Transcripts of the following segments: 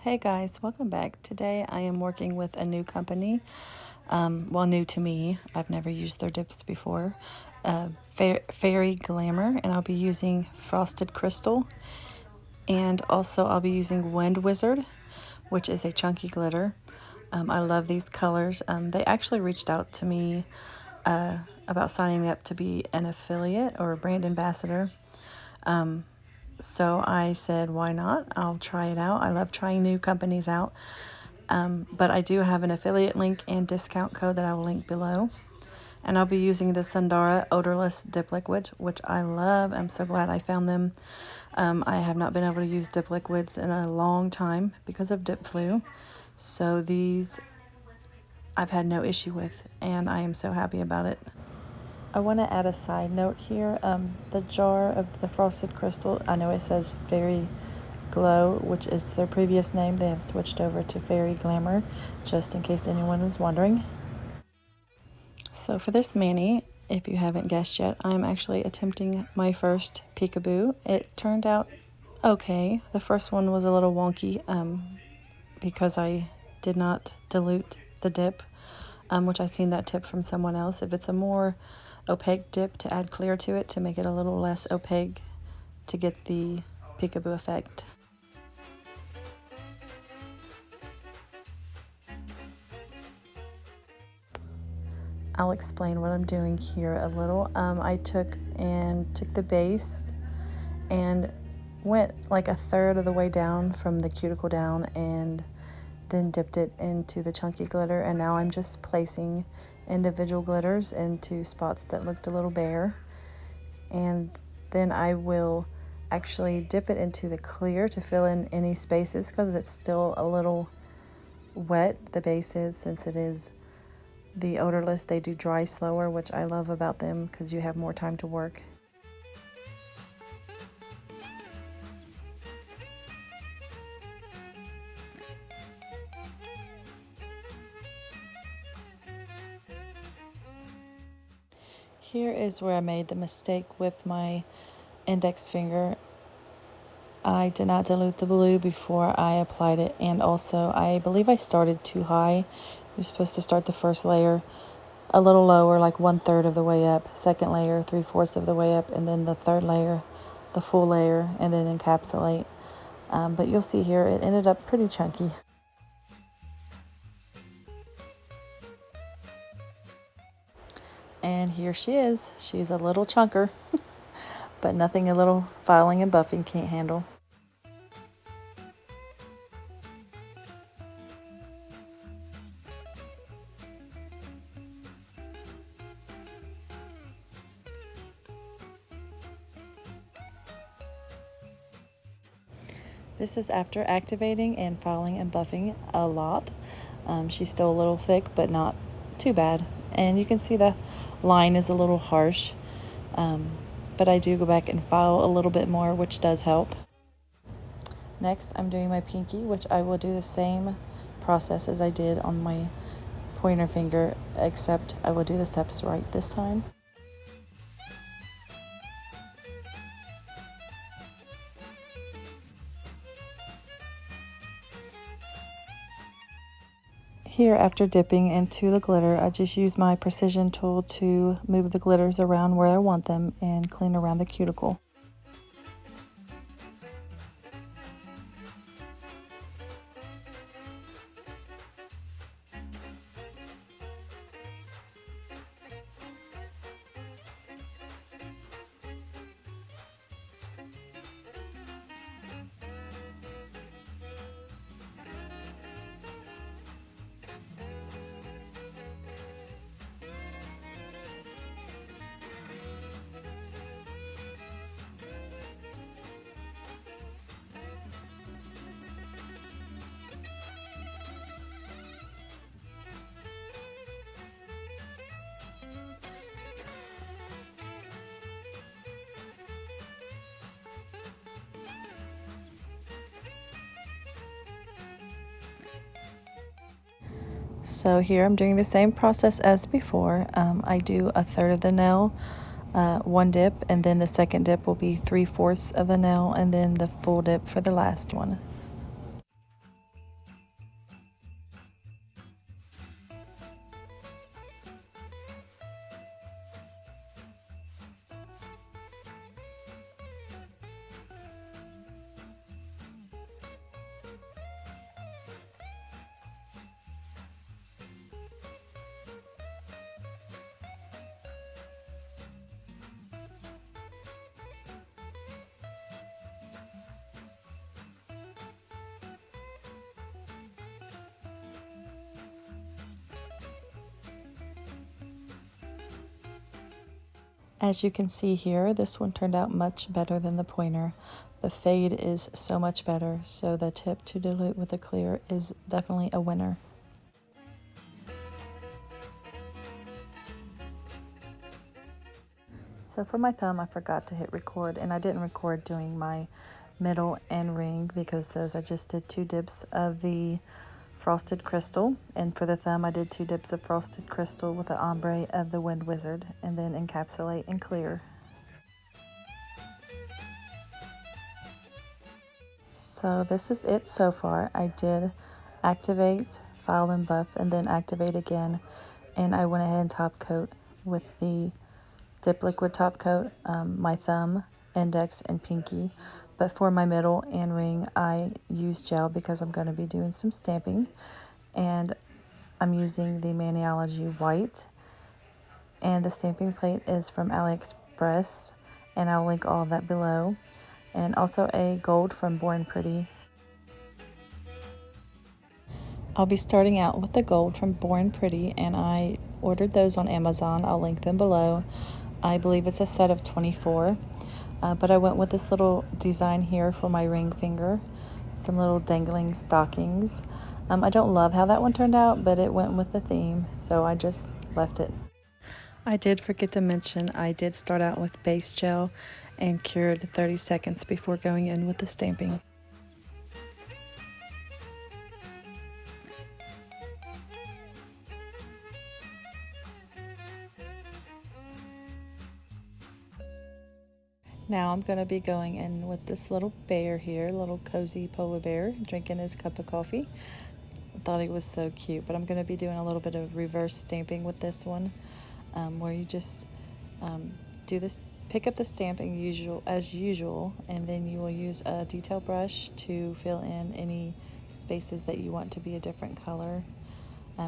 Hey guys, welcome back. Today I am working with a new company. Well, new to me. I've never used their dips before. Fairy Glamor, and I'll be using Frosted Crystal. And also I'll be using Wind Wizard, which is a chunky glitter. I love these colors. They actually reached out to me about signing up to be an affiliate or a brand ambassador. So I said, why not? I'll try it out. I love trying new companies out. But I do have an affiliate link and discount code that I will link below. And I'll be using the Sundara Odorless Dip Liquids, which I love. I'm so glad I found them. I have not been able to use dip liquids in a long time because of dip flu. So these I've had no issue with, and I am so happy about it. I want to add a side note here. The jar of the Frosted Crystal, I know it says Fairy Glow, which is their previous name. They have switched over to Fairy Glamour, just in case anyone was wondering. So for this mani, if you haven't guessed yet, I'm actually attempting my first peekaboo. It turned out okay. The first one was a little wonky because I did not dilute the dip, which I seen that tip from someone else. If it's a more opaque dip, to add clear to it to make it a little less opaque to get the peekaboo effect. I'll explain what I'm doing here a little. I took the base and went like a third of the way down from the cuticle down, and then dipped it into the chunky glitter, and now I'm just placing individual glitters into spots that looked a little bare, and then I will actually dip it into the clear to fill in any spaces because it's still a little wet, the base is, since it is the odorless. They do dry slower, which I love about them because you have more time to work. Here is where I made the mistake with my index finger. I did not dilute the blue before I applied it, and also I believe I started too high. You're supposed to start the first layer a little lower, like 1/3 of the way up, second layer 3/4 of the way up, and then the third layer, the full layer, and then encapsulate. But you'll see here it ended up pretty chunky. And here she is. She's a little chunker, but nothing a little filing and buffing can't handle. This is after activating and filing and buffing a lot. She's still a little thick, but not too bad. And you can see the line is a little harsh, but I do go back and file a little bit more, which does help. Next, I'm doing my pinky, which I will do the same process as I did on my pointer finger, except I will do the steps right this time. Here, after dipping into the glitter, I just use my precision tool to move the glitters around where I want them and clean around the cuticle. So here I'm doing the same process as before. I do a third of the nail, one dip, and then the second dip will be 3/4 of the nail, and then the full dip for the last one. As you can see here, this one turned out much better than the pointer. The fade is so much better, so the tip to dilute with the clear is definitely a winner. So for my thumb, I forgot to hit record, and I didn't record doing my middle and ring because those I just did 2 dips of the frosted crystal, and for the thumb I did 2 dips of frosted crystal with the ombre of the Wind Wizard, and then encapsulate and clear. So this is it so far. I did activate, file and buff, and then activate again, and I went ahead and top coat with the dip liquid top coat, my thumb, index, and pinky. But for my middle and ring, I use gel because I'm going to be doing some stamping. And I'm using the Maniology White. And the stamping plate is from AliExpress, and I'll link all of that below. And also a gold from Born Pretty. I'll be starting out with the gold from Born Pretty, and I ordered those on Amazon. I'll link them below. I believe it's a set of 24, but I went with this little design here for my ring finger, some little dangling stockings. I don't love how that one turned out, but it went with the theme, so I just left it. I did forget to mention I did start out with base gel and cured 30 seconds before going in with the stamping. Now I'm going to be going in with this little bear here, little cozy polar bear, drinking his cup of coffee. I thought he was so cute, but I'm going to be doing a little bit of reverse stamping with this one, where you just do this, pick up the stamping as usual, and then you will use a detail brush to fill in any spaces that you want to be a different color,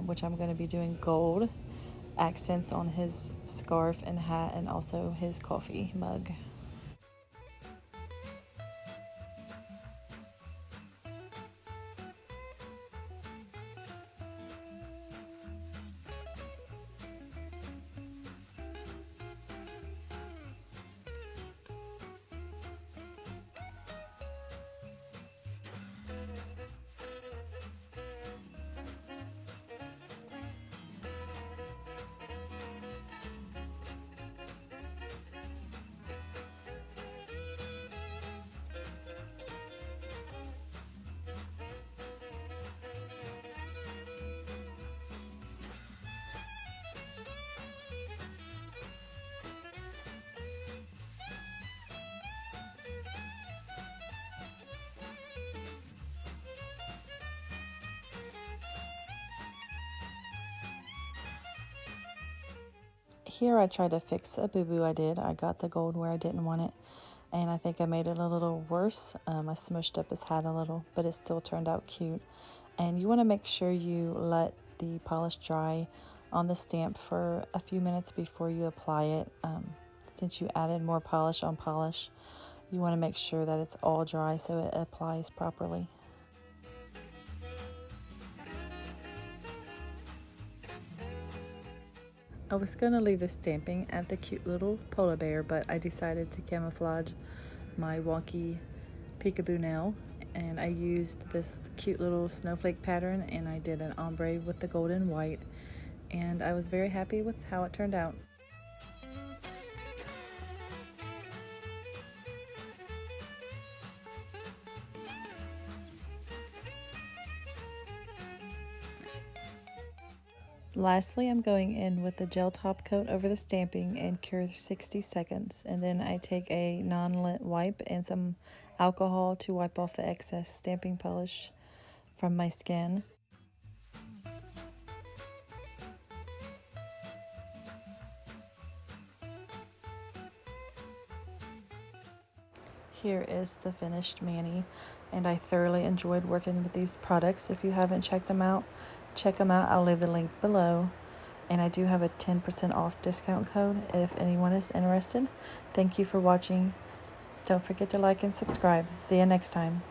which I'm going to be doing gold accents on his scarf and hat, and also his coffee mug. Here I tried to fix a boo-boo I did. I got the gold where I didn't want it, and I think I made it a little worse. I smushed up his hat a little, but it still turned out cute. And you want to make sure you let the polish dry on the stamp for a few minutes before you apply it. Since you added more polish on polish, you want to make sure that it's all dry so it applies properly. I was going to leave the stamping at the cute little polar bear, but I decided to camouflage my wonky peekaboo nail, and I used this cute little snowflake pattern, and I did an ombre with the gold and white, and I was very happy with how it turned out. Lastly, I'm going in with the gel top coat over the stamping and cure 60 seconds. And then I take a non-lint wipe and some alcohol to wipe off the excess stamping polish from my skin. Here is the finished mani, and I thoroughly enjoyed working with these products. If you haven't checked them out, check them out. I'll leave the link below. And I do have a 10% off discount code if anyone is interested. Thank you for watching. Don't forget to like and subscribe. See you next time.